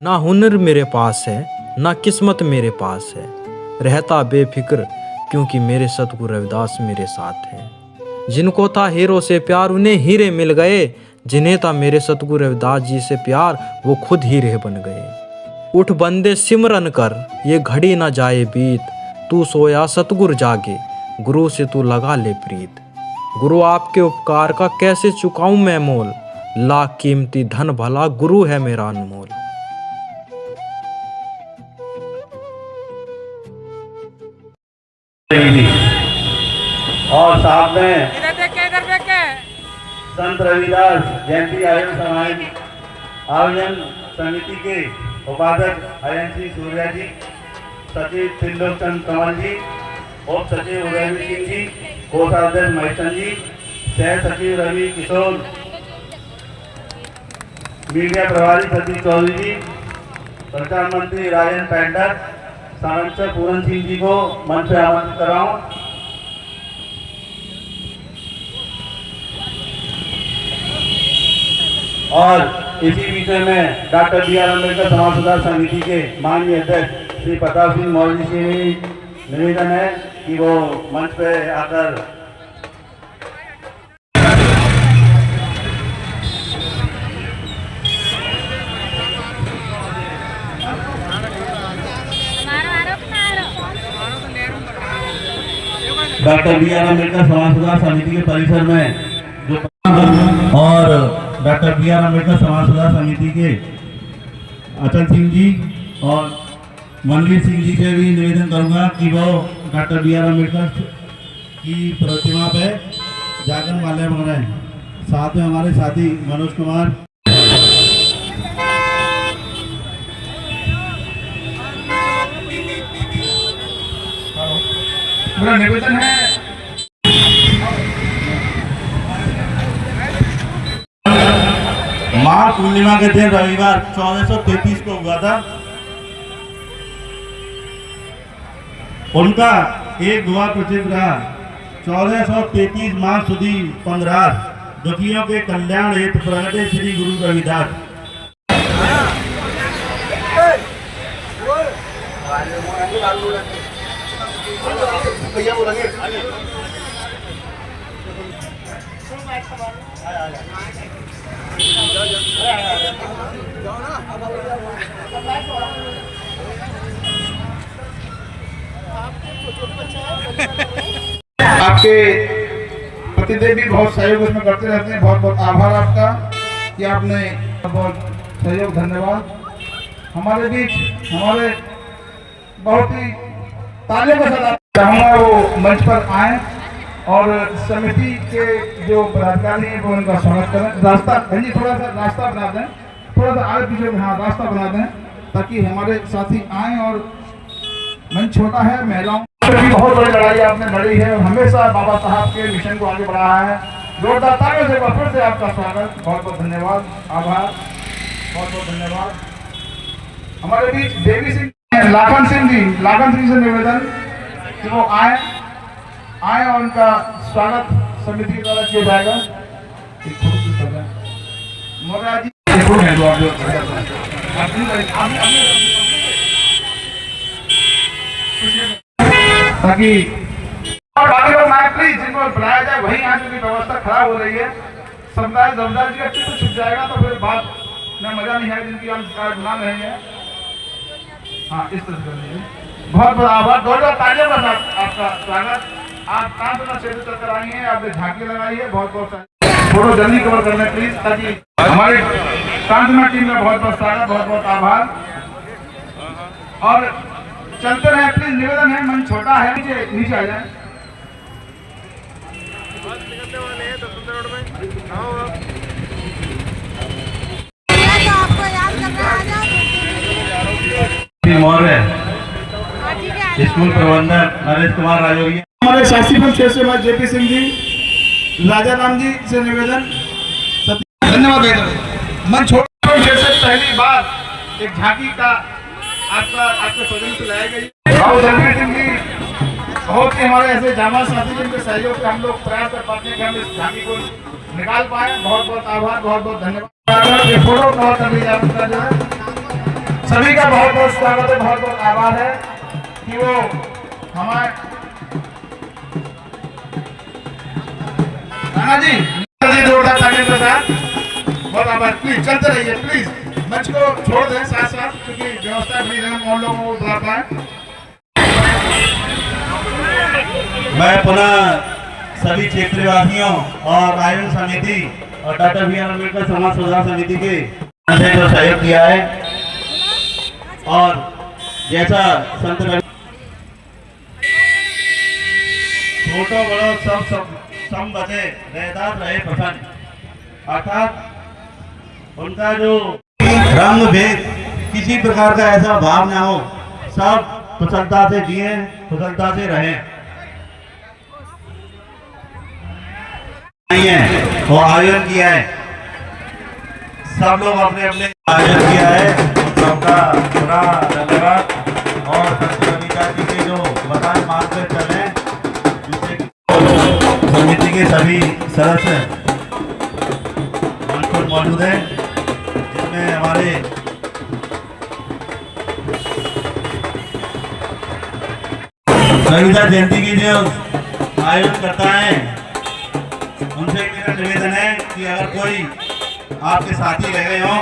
ना हुनर मेरे पास है, ना किस्मत मेरे पास है, रहता बेफिक्र क्योंकि मेरे सतगुरु रविदास मेरे साथ है। जिनको था हीरो से प्यार उन्हें हीरे मिल गए, जिन्हें था मेरे सतगुरु रविदास जी से प्यार वो खुद हीरे बन गए। उठ बंदे सिमरन कर, ये घड़ी ना जाए बीत, तू सोया सतगुरु जागे, गुरु से तू लगा ले प्रीत। गुरु आपके उपकार का कैसे चुकाऊं मैं मोल, लाख कीमती धन भला गुरु है मेरा अनमोल। और साथ में संत रविदास जयंती आयोजन समिति के उपाध्यक्ष अयंशी सूर्या जी, सचिव त्रिलोक चंद कंवल जी, उप सचिव उदयवीर सिंह जी, कोषाध्यक्ष महेशन जी, सह सचिव रवि किशोर, मीडिया प्रभारी सतीश चौधरी जी, प्रचार मंत्री राजन पेंटर, संरक्षक पूरन सिंह जी को मंच पर आमंत्रित कराऊं। और इसी विषय में डॉक्टर बी आर अम्बेडकर समाज सुधार समिति के माननीय अध्यक्ष श्री प्रताप सिंह मौर्य जी से निवेदन है कि वो मंच पे आकर डॉक्टर बी आर अम्बेडकर समाज सुधार समिति के परिसर में जो और डॉक्टर बी आर अम्बेडकर समाज सुधार समिति के अचल सिंह जी और मनवीर सिंह जी से भी निवेदन करूंगा कि वो डॉक्टर बी आर अम्बेडकर की प्रतिमा पे जाकर माल्यार्पण करें। साथ में हमारे साथी मनोज कुमार, मेरा निवेदन है माघ पूर्णिमा के दिन रविवार 1433 को हुआ था। उनका एक दुआ प्रसिद्ध रहा, 1433 माह सुधी 15 दुखियों के कल्याण हेतु प्रगटे श्री गुरु रविदास। आपके पतिदेव भी बहुत सहयोग उसमें करते रहते हैं। बहुत बहुत आभार आपका कि आपने बहुत सहयोग, धन्यवाद। हमारे बीच हमारे बहुत ही तालियों के साथ चाहूँगा वो मंच पर आए और समिति के जो पदाधिकारी हैं वो उनका स्वागत करें। रास्ता जी थोड़ा सा रास्ता बना दें, थोड़ा सा आगे पीछे हाँ रास्ता बना दें ताकि हमारे साथी आएँ। और मंच छोटा है, महिलाओं की बहुत बड़ी लड़ाई आपने लड़ी है और हमेशा बाबा साहब के मिशन को आगे बढ़ाया है। जोरदार तालियों से फिर से आपका स्वागत, बहुत बहुत धन्यवाद, आभार, बहुत बहुत धन्यवाद। हमारे बीच देवी सिंह, लाखन सिंह जी, लाखन सिंह से निवेदन कि वो आए और उनका स्वागत समिति के द्वारा किया जाएगा। मोरा जी ताकि और बाकी लोग आए प्लीज, जिनको बुलाया जाए वहीं आए क्योंकि व्यवस्था खराब हो रही है। समुदाय जमदार जी का चित्र छुप जाएगा तो फिर बात में मजा नहीं है, जिनकी हम बुला रहे हैं। हाँ इस तरह से बहुत बहुत आभार, जोरदार तालियों के साथ आपका स्वागत। आप कांतना क्षेत्र चक्कर आई हैं, आपने झांकी लगाई है, बहुत बहुत फोटो जल्दी कवर करना प्लीज ताकि हमारे कांतना टीम का बहुत बहुत स्वागत, बहुत बहुत आभार। और चलते रहे प्लीज, निवेदन है, मन छोटा है, नीचे आ जाए। मौर्य स्कूल प्रबंधक नरेश कुमार राजौरी, हमारे शास्त्रीपुर क्षेत्र में जेपी सिंह जी, राजा राम जी से निवेदन, धन्यवाद। मन छोटा से पहली बार एक झांकी का आपके स्वजन से लाया गई। राव धर्मेंद्र सिंह जी बहुत ही हमारे ऐसे जामा साथी जिनके सहयोग से हम लोग प्रयास कर पाते हैं कि हम इस झांकी को निकाल पाए। बहुत बहुत आभार, बहुत बहुत धन्यवाद। फोटो कवर कर लीजिए आपका जो है। सभी का बहुत बहुत स्वागत है, बहुत बहुत आभार है कि वो हमारे राणा जी जोरदार तालियों के साथ बहुत आभार। प्लीज चलते रहिए, प्लीज मंच को छोड़ दें साथ साथ, क्योंकि व्यवस्था भी हम और लोगों को बुला पाए। मैं पुनः सभी क्षेत्रवासियों और आयोजन समिति और डॉक्टर बी आर अम्बेडकर समाज सुधार समिति के से जो सहयोग किया है, और जैसा संत छोटो बड़ो सब बचे रहदार रहे प्रसन्न, अर्थात उनका जो रंग भेद किसी प्रकार का ऐसा भाव ना हो, सब कुशलता से जिए, कुशलता से रहें। वो आयोजन किया है, सब लोग अपने अपने आयोजन किया है, सबका पूरा धन्यवाद। और संत रविदास जी के जो बताए मान कर चले, जिससे समिति के सभी सदस्य मंच पर मौजूद हैं, जिसमें हमारे रविदास जयंती की जो आयोजन करता है, उनसे मेरा निवेदन है कि अगर कोई आपके साथी रह गए हो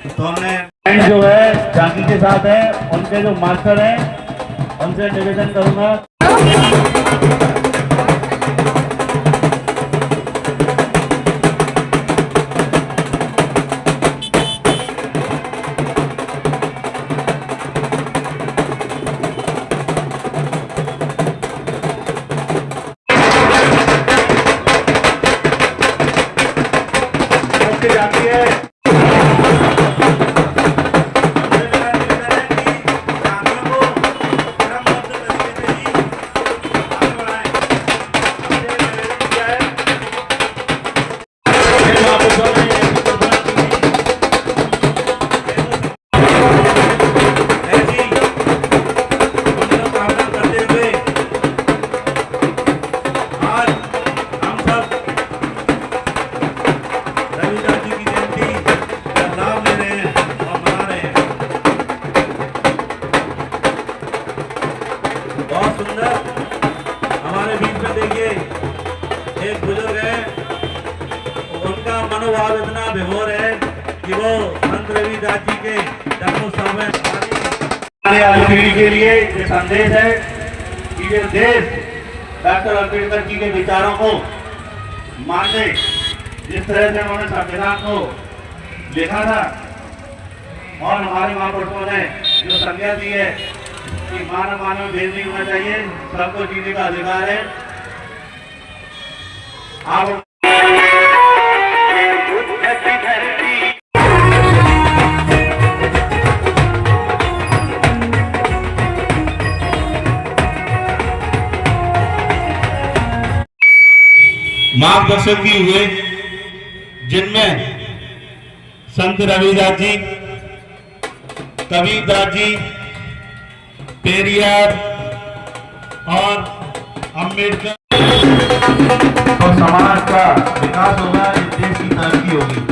तो उन्हें जो है झांकी के साथ है, उनके जो मास्टर हैं उनसे निवेदन करूंगा। जाती है एक बुजुर्ग है, उनका मनोभाव इतना विभोर है कि वो संत रविदास जी के जन्मोत्सव में आने वाली पीढ़ी के लिए ये संदेश है कि ये देश डॉक्टर अम्बेडकर जी के विचारों को मानने, जिस तरह से उन्होंने संविधान को लिखा था और हमारे महापुरुषों ने जो संज्ञा दी है कि मानव मानव भेद नहीं होना चाहिए, सबको जीने का अधिकार है। आप मार्गदर्शन भी हुए, जिनमें संत रविदास जी, कबीरदास जी, पेरियार और अम्बेडकर, और समाज का विकास होगा, इस देश की तरक्की होगी।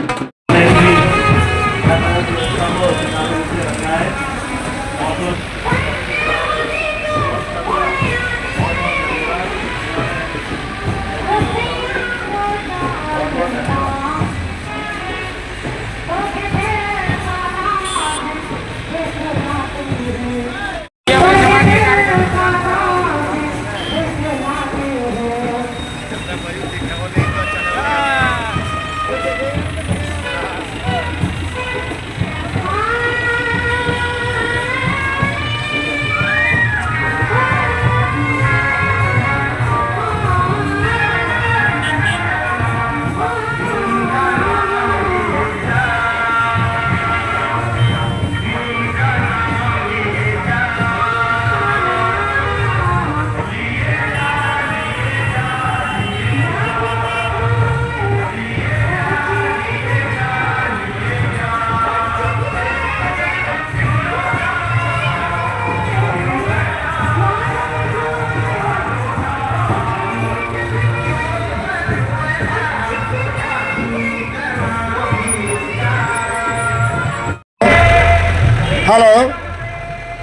हेलो।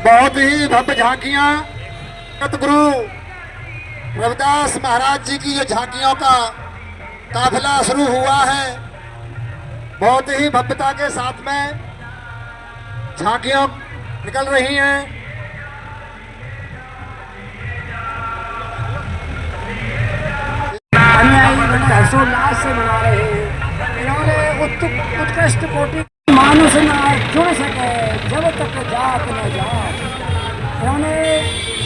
बहुत ही भव्य झांकियां गुरु रविदास महाराज जी की ये झांकियों का काफिला शुरू हुआ है। बहुत ही भव्यता के साथ में झांकियां निकल रही हैं। हर्षोल्लास से मना रहे हैं। इन्होंने उत्कृष्ट कोटि मानुष न जुड़ सके जब तक जात न जात। इन्होंने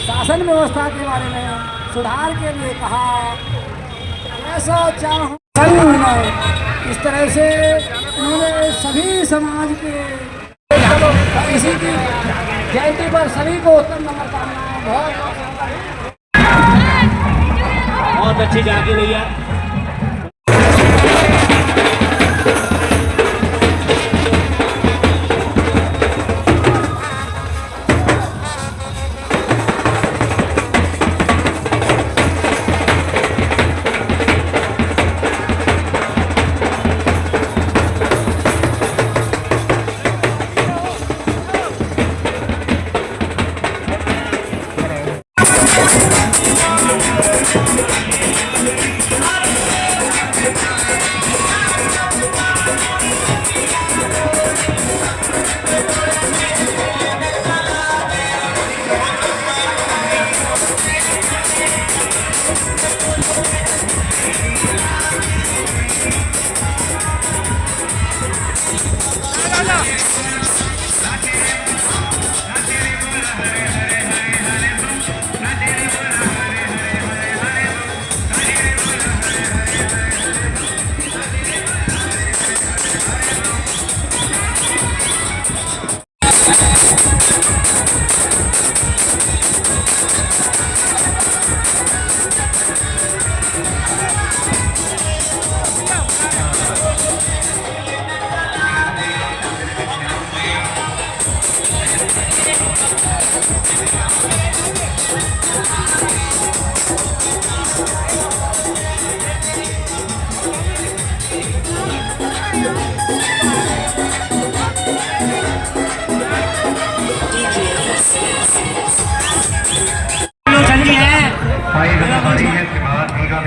शासन व्यवस्था के बारे में सुधार के लिए कहा, ऐसा चाहूं इस तरह से उन्होंने सभी समाज के इसी की जयंती पर सभी को उत्तम नमस्कार। बहुत अच्छी झांकी भैया।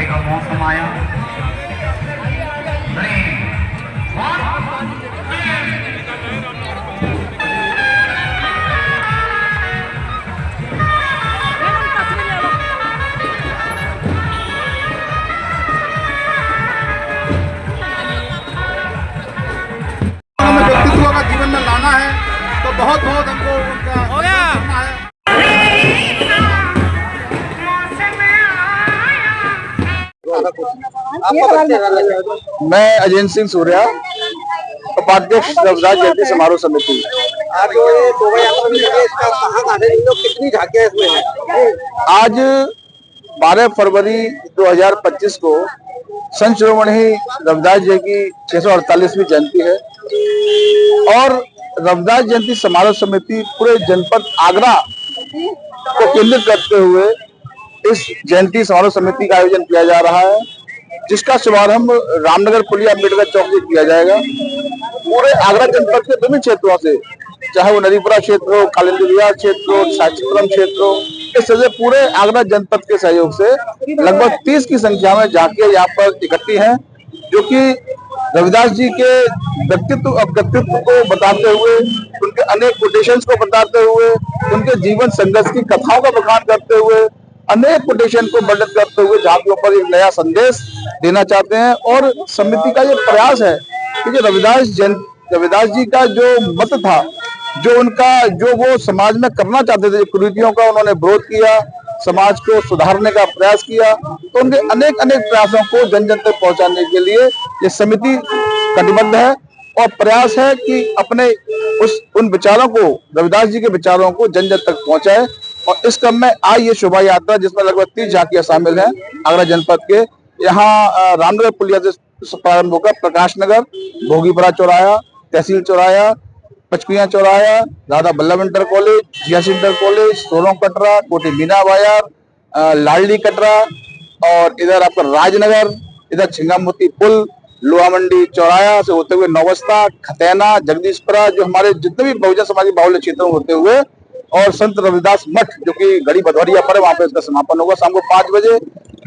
का मौसम आया। व्यक्तित्व का जीवन में लाना है तो बहुत बहुत हमको उनका करना है। मैं अजय सिंह सूर्या, उपाध्यक्ष रविदास जयंती समारोह समिति। कितनी झांकियां इसमें हैं? आज 12 फरवरी 2025 को संत शिरोमणि रविदास जी की 648वीं जयंती है और रविदास जयंती समारोह समिति पूरे जनपद आगरा को केंद्रित करते हुए इस जयंती समारोह समिति का आयोजन किया जा रहा है, जिसका शुभारंभ रामनगर पुलिया अम्बेडकर चौक से किया जाएगा। पूरे आगरा जनपद के विभिन्न क्षेत्रों से, चाहे वो नदीपुरा क्षेत्र हो, कालिंदी विहार क्षेत्र हो, साचिपुरम क्षेत्र हो, इस तरह पूरे आगरा जनपद के सहयोग से लगभग 30 की संख्या में झांकियां यहाँ पर इकट्ठी हैं, जो कि रविदास जी के व्यक्तित्व को बताते हुए, उनके अनेक कोटेशंस को बताते हुए, उनके जीवन संघर्ष की कथाओं का बखान करते हुए, अनेक कोटेशन को वर्णित करते हुए झांकियों पर एक नया संदेश देना चाहते हैं। और समिति का ये प्रयास है कि जो रविदास जी का जो मत था, जो वो समाज में करना चाहते थे, कुरीतियों का उन्होंने विरोध किया, समाज को सुधारने का प्रयास किया, तो उनके अनेक प्रयासों को जन जन तक पहुंचाने के लिए ये समिति कटिबद्ध है और प्रयास है कि अपने उन विचारों को, रविदास जी के विचारों को जन जन तक पहुंचाए। और इस क्रम में आई ये शोभा यात्रा, जिसमें लगभग 30 झांकियां शामिल हैं आगरा जनपद के। यहाँ रामनगर पुलिया से प्रारंभ होकर प्रकाश नगर, भोगीपुरा चौराया, तहसील चौराया, पचकुया चौराया, Radha Vallabh inter college, GS inter college, Soron Katra, Koti Meena बाजार, लाडली कटरा और इधर आपका राजनगर, इधर छिंगामोती पुल लोहा मंडी चौराया से होते हुए नौबस्ता, खतैना, जगदीशपुरा, जो हमारे जितने भी बहुजन समाज के बाहुल्य क्षेत्रों में होते हुए, और संत रविदास मठ जो कि गड़ी भदौरिया पर है, वहां पे इसका समापन होगा शाम को 5 बजे।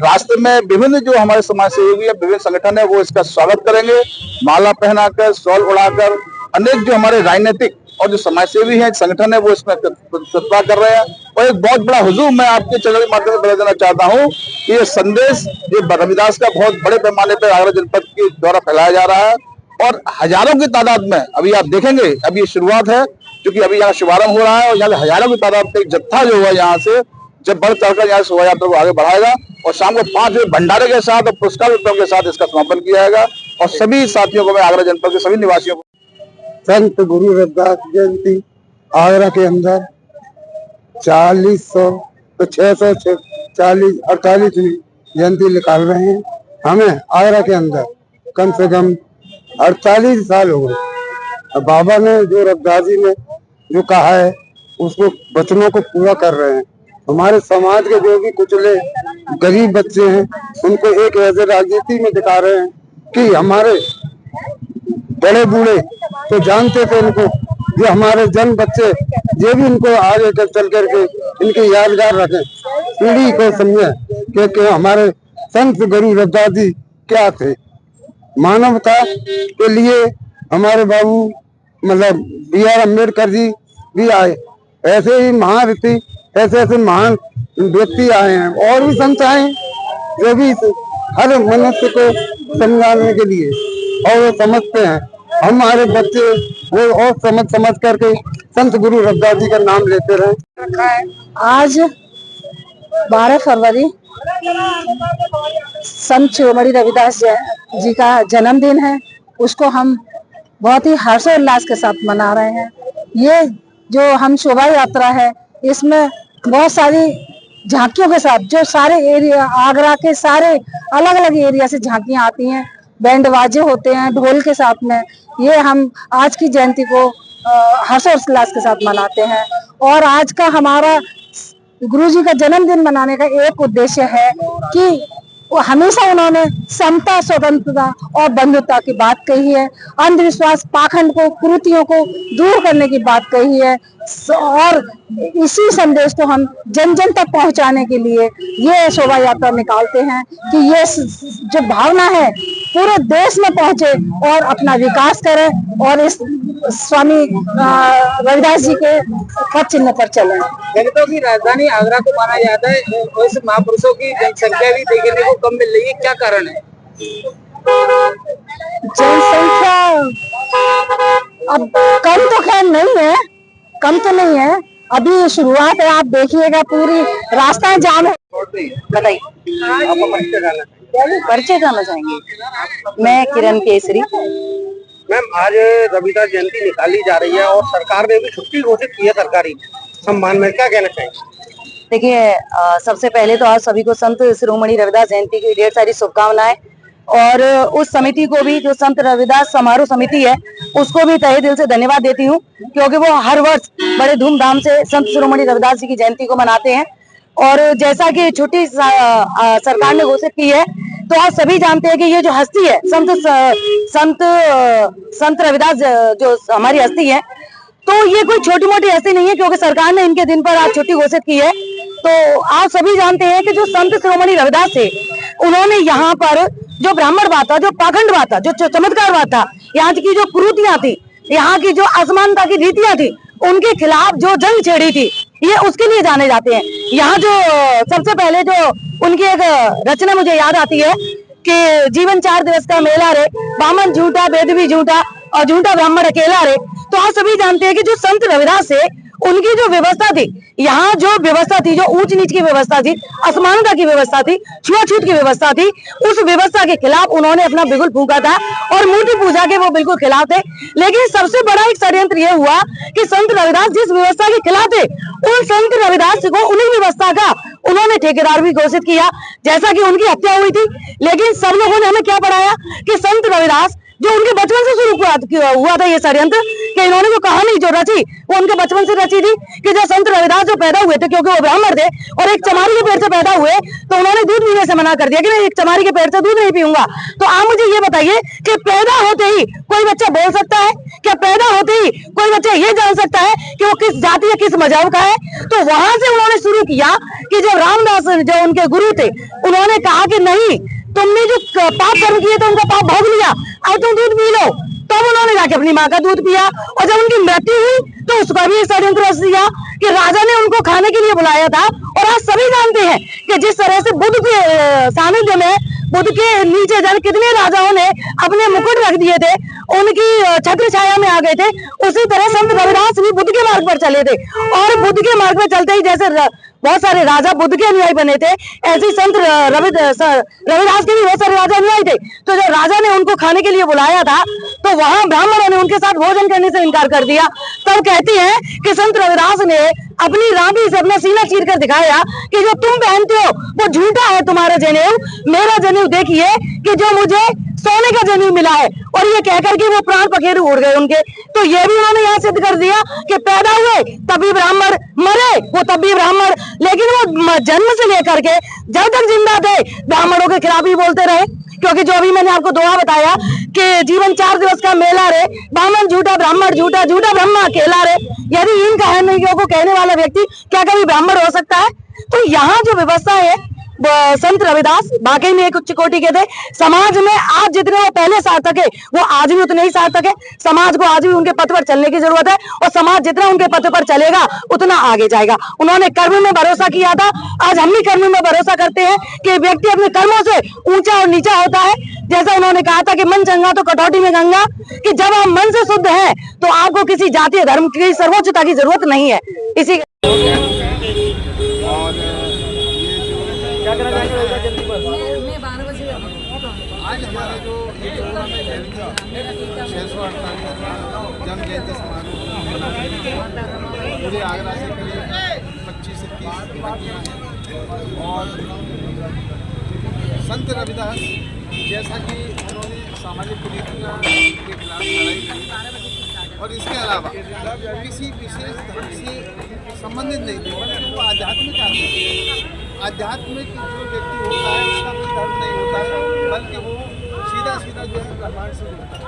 रास्ते में विभिन्न जो हमारे समाज सेवी है, विभिन्न संगठन है, वो इसका स्वागत करेंगे, माला पहनाकर, शॉल उड़ाकर। अनेक जो हमारे राजनीतिक और जो समाज सेवी है, संगठन है, वो इसमें प्रतिभा कर रहे हैं। और एक बहुत बड़ा हुजूम मैं आपके चैनल के माध्यम से बता देना चाहता हूँ कि ये संदेश ये रविदास का बहुत बड़े पैमाने पर आगरा जनपद के द्वारा फैलाया जा रहा है, और हजारों की तादाद में अभी आप देखेंगे, अभी ये शुरुआत है, क्योंकि अभी यहाँ शुभारंभ हो रहा है, और यहाँ से हजारों की तादाद में एक जत्था जो हुआ यहाँ से जब बढ़ चढ़कर यहाँ शोभा यात्रा को आगे बढ़ाएगा, और शाम को 5 बजे भंडारे के साथ और पुरस्कार वितरण के साथ इसका समापन किया जाएगा। और सभी साथियों को, मैं आगरा जनपद के सभी निवासियों को संत गुरु रविदास जयंती आगरा के अंदर 648वीं जयंती निकाल रहे हैं। हमें आगरा के अंदर कम से कम 48 साल हो गए। बाबा ने जो रविदास जी ने जो कहा है उसको वचनों को पूरा कर रहे हैं। हमारे समाज के जो भी कुचले गरीब बच्चे हैं उनको एक ऐसे राजनीति में दिखा रहे हैं कि हमारे बड़े बूढ़े तो जानते थे इनको, जो हमारे जन बच्चे ये भी इनको आगे चल करके इनकी यादगार रखें, पीढ़ी को समझे कि हमारे संत गुरु रविदास जी क्या थे। मानवता के लिए हमारे बाबू मतलब B.R. अम्बेडकर जी भी आए, ऐसे ही महान व्यक्ति, ऐसे महान व्यक्ति आए हैं, और भी संत आए जो भी हर मनुष्य को समझाने के लिए, और वो समझते हैं। हमारे बच्चे वो और समझ करके संत गुरु रविदास जी का नाम लेते रहे। आज 12 फरवरी संत शिरोमणि रविदास जी का जन्मदिन है। उसको हम बहुत ही हर्षोल्लास के साथ मना रहे हैं। ये जो हम शोभा यात्रा है, इसमें बहुत सारी झांकियों के साथ जो सारे एरिया, आगरा के सारे अलग अलग एरिया से झांकियां आती हैं, बैंड बाजे होते हैं ढोल के साथ में। ये हम आज की जयंती को हर्षोल्लास के साथ मनाते हैं। और आज का हमारा गुरुजी का जन्मदिन मनाने का एक उद्देश्य है कि हमेशा उन्होंने समता, स्वतंत्रता और बंधुता की बात कही है। अंधविश्वास, पाखंड को, कुरीतियों को दूर करने की बात कही है, और इसी संदेश को हम जन जन तक पहुंचाने के लिए ये शोभा यात्रा निकालते हैं कि ये जो भावना है पूरे देश में पहुंचे और अपना विकास करे, और इस स्वामी रविदास जी के पद चिन्ह पर चले। दलितों की राजधानी आगरा को माना जाता है, इस महापुरुषों की जनसंख्या भी देखने को कम मिल रही है, क्या कारण है? जनसंख्या अब कम तो खैर नहीं है, कम तो नहीं है, अभी शुरुआत है। आप देखिएगा पूरी रास्ता जाम है। बताइए, आपका परिचय करना चाहेंगे? मैं किरण केसरी। मैम, आज रविदास जयंती निकाली जा रही है और सरकार ने भी छुट्टी घोषित की है सरकारी सम्मान में, क्या कहना चाहेंगे? देखिए, सबसे पहले तो आज सभी को संत शिरोमणि रविदास जयंती की ढेर सारी शुभकामनाएं, और उस समिति को भी, जो संत रविदास समारोह समिति है, उसको भी तहे दिल से धन्यवाद देती हूँ, क्योंकि वो हर वर्ष बड़े धूमधाम से संत शिरोमणि रविदास जी की जयंती को मनाते हैं। और जैसा कि छुट्टी सरकार ने घोषित की है, तो आज सभी जानते हैं कि ये जो हस्ती है संत रविदास, जो हमारी हस्ती है, तो ये कोई छोटी मोटी हस्ती नहीं है, क्योंकि सरकार ने इनके दिन पर आज छुट्टी घोषित की है। तो आप सभी जानते हैं कि जो संत शिरोमणि रविदास थे, उन्होंने यहाँ पर जो ब्राह्मणवाद था, जो पाखंडवाद था, जो चमत्कारवाद था, यहाँ की जो कुरीतियां थी, यहाँ की जो असमानता की रीतियां थी, उनके खिलाफ जो जंग छेड़ी थी, ये उसके लिए जाने जाते हैं। यहाँ जो सबसे पहले जो उनकी एक रचना मुझे याद आती है कि जीवन 4 दिवस का मेला रे, बामन झूठा, वेद भी झूठा, और झूठा ब्राह्मण अकेला रे। तो आप सभी जानते हैं कि जो संत रविदास है, उनकी जो व्यवस्था थी, यहाँ जो व्यवस्था थी, जो ऊंच नीच की व्यवस्था थी, असमानता की व्यवस्था थी, छुआछूत की व्यवस्था थी, उस व्यवस्था के खिलाफ उन्होंने अपना बिगुल फूंका था, और मूर्ति पूजा के वो बिल्कुल खिलाफ थे। लेकिन सबसे बड़ा एक षड्यंत्र ये हुआ कि संत रविदास जिस व्यवस्था के खिलाफ थे, उन संत रविदास को, उन्हीं व्यवस्था का उन्होंने ठेकेदार भी घोषित किया, जैसा कि उनकी हत्या हुई थी। लेकिन सब लोगों ने हमें क्या पढ़ाया कि संत रविदास, जो उनके बचपन से शुरू हुआ था ये षड्यंत्र, कि इन्होंने जो कहानी जो रची वो उनके बचपन से रची थी कि जो संत रविदास जो पैदा हुए थे, क्योंकि वो ब्राह्मण थे और एक चमारी के पेट से पैदा हुए, तो उन्होंने दूध पीने से मना कर दिया कि मैं एक चमारी के पेट से दूध नहीं पीऊंगा। तो आप मुझे ये बताइए कि पैदा होते ही कोई बच्चा बोल सकता है क्या? पैदा होते ही कोई बच्चा ये जान सकता है कि वो किस जाति या किस मजहब का है? तो वहां से उन्होंने शुरू किया कि जब रामदास जो उनके गुरु थे उन्होंने कहा कि नहीं, तुमने जो पाप कर्म किए थे उनका पाप भोग लिया, अब तुम दूध पी लो। तब उन्होंने जाके अपनी माँ का दूध पिया और जब उनकी मृत्यु हुई तो उसका भी षड्यंत्र रच दिया कि राजा ने उनको खाने के लिए बुलाया था। और आज सभी जानते हैं कि जिस तरह से बुद्ध के सानिध्य में, बुद्ध के नीचे जन कितने राजाओं ने अपने मुकुट रख दिए थे, उनकी छत्र छाया में आ गए थे, उसी तरह संत रविदास भी बुद्ध के मार्ग पर चले थे। और बुद्ध के मार्ग पर चलते ही जैसे बहुत सारे राजा बुद्ध के अनुयायी बने थे, ऐसे संत रविदास के भी बहुत सारे राजा अनुयायी थे। तो जब राजा ने उनको खाने के लिए बुलाया था तो वहां ब्राह्मणों ने उनके साथ भोजन करने से इनकार कर दिया। तब कहती है कि संत रविदास ने अपनी राबी से अपना सीना चीर कर दिखाया कि जो तुम पहनते हो वो झूठा है तुम्हारा जनेऊ, मेरा जनेऊ देखिए कि जो मुझे सोने का जनेऊ मिला है। और ये कहकर के वो प्राण पखेरु उड़ गए उनके। तो ये भी उन्होंने यहाँ सिद्ध कर दिया कि पैदा हुए तभी ब्राह्मण, मरे वो तब भी ब्राह्मण, लेकिन वो जन्म से लेकर के जब तक जिंदा थे ब्राह्मणों के खिलाफ ही बोलते रहे। क्योंकि जो अभी मैंने आपको दोहा बताया कि जीवन 4 दिवस का मेला रे, ब्राह्मण झूठा, ब्राह्मण झूठा, झूठा ब्रह्मा अकेला रे। यदि इन कहानियों को कहने वाला व्यक्ति क्या कभी ब्राह्मण हो सकता है? तो यहाँ जो व्यवस्था है संत रविदास वाकई में एक उच्च कोटि के थे। समाज में आज जितने वो पहले सार्थक है वो आज भी उतने ही सार्थक है। समाज को आज भी उनके पथ पर चलने की जरूरत है और समाज जितना उनके पथ पर चलेगा उतना आगे जाएगा। उन्होंने कर्म में भरोसा किया था, आज हम भी कर्म में भरोसा करते हैं कि व्यक्ति अपने कर्मों से ऊंचा और नीचा होता है। जैसा उन्होंने कहा था कि मन चंगा तो कटौती में गंगा, कि जब आप मन से शुद्ध हैं तो आपको किसी जातीय धर्म की सर्वोच्चता की जरूरत नहीं है। इसी मैं 12 बजे आज हमारा जो ये जयंती 648 जन्म जयंती समारोह पूरे आगरा से करीब 25 से 30 पार्टियाँ हैं। और संत रविदास जैसा कि उन्होंने सामाजिक कुरीतियों के खिलाफ लड़ाई की और इसके अलावा किसी विशेष धर्म से संबंधित नहीं थे, बल्कि वो आध्यात्मिक आदमी थे। आध्यात्मिक जो व्यक्ति होता है उसका कोई धर्म नहीं होता है, बल्कि वो सीधा सीधा जो है ब्रह्मांड से जुड़ता है।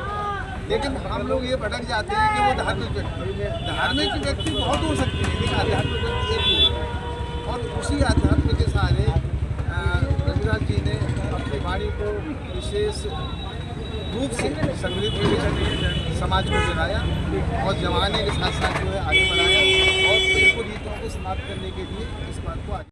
लेकिन हम लोग ये भटक जाते हैं कि वो धार्मिक व्यक्ति बहुत हो सकते हैं, लेकिन आध्यात्मिक व्यक्ति एक ही होता है। और उसी आध्यात्म के सहारे रविदास जी ने अपनी वाणी को विशेष रूप से संग्रहित किया, समाज को जगाया और जमाने के साथ साथ जो है आगे बढ़ाया और कुरीतियों को समाप्त करने के लिए इस बात को आगे